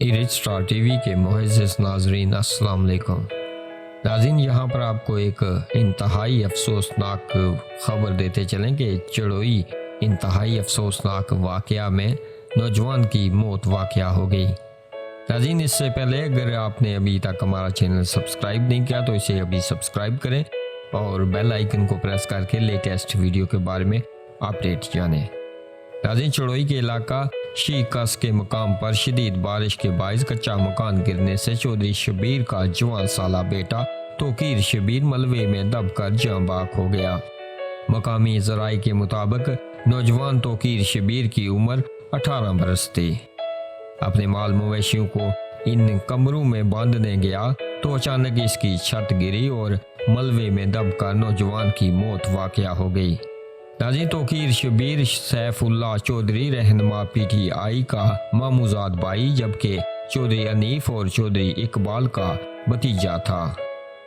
ایرج star T V کے معزز ناظرین السلام علیکم۔ ناظرین، یہاں پر آپ کو ایک انتہائی افسوسناک خبر دیتے چلیں کہ چڑوئی انتہائی افسوسناک واقعہ میں نوجوان کی موت واقع ہو گئی۔ ناظرین، اس سے پہلے اگر آپ نے ابھی تک ہمارا چینل سبسکرائب نہیں کیا تو اسے ابھی سبسکرائب کریں اور بیل آئیکن کو پریس کر کے لیٹسٹ ویڈیو کے بارے میں اپڈیٹ جانیں۔ ناظرین، چڑوئی کے علاقہ شیکس کے مقام پر شدید بارش کے باعث کچا مکان گرنے سے چودھری شبیر کا جوان سالہ بیٹا توقیر شبیر ملبے میں دب کر جاں بحق ہو گیا۔ مقامی ذرائع کے مطابق نوجوان توقیر شبیر کی عمر 18 برس تھی۔ اپنے مال مویشیوں کو ان کمروں میں باندھنے گیا تو اچانک اس کی چھت گری اور ملبے میں دب کر نوجوان کی موت واقع ہو گئی۔ ناظرین، توقیر شبیر سیف اللہ چودھری رہنما پی ٹی آئی کا ماموزاد بھائی جبکہ چودھری انیف اور چودھری اقبال کا بھتیجا تھا۔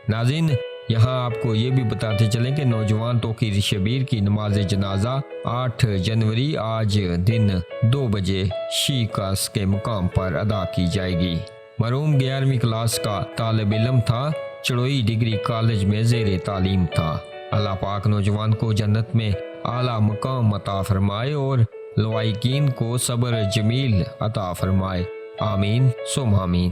ناظرین، یہاں آپ کو یہ بھی بتاتے چلیں کہ نوجوان توقیر شبیر کی نماز جنازہ 8 جنوری آج دن 2 بجے شیکس کے مقام پر ادا کی جائے گی۔ مرحوم 11ویں کلاس کا طالب علم تھا، چڑوئی ڈگری کالج میں زیر تعلیم تھا۔ اللہ پاک نوجوان کو جنت میں اعلیٰ مقام عطا فرمائے اور لوائقین کو صبر جمیل عطا فرمائے، آمین ثم آمین۔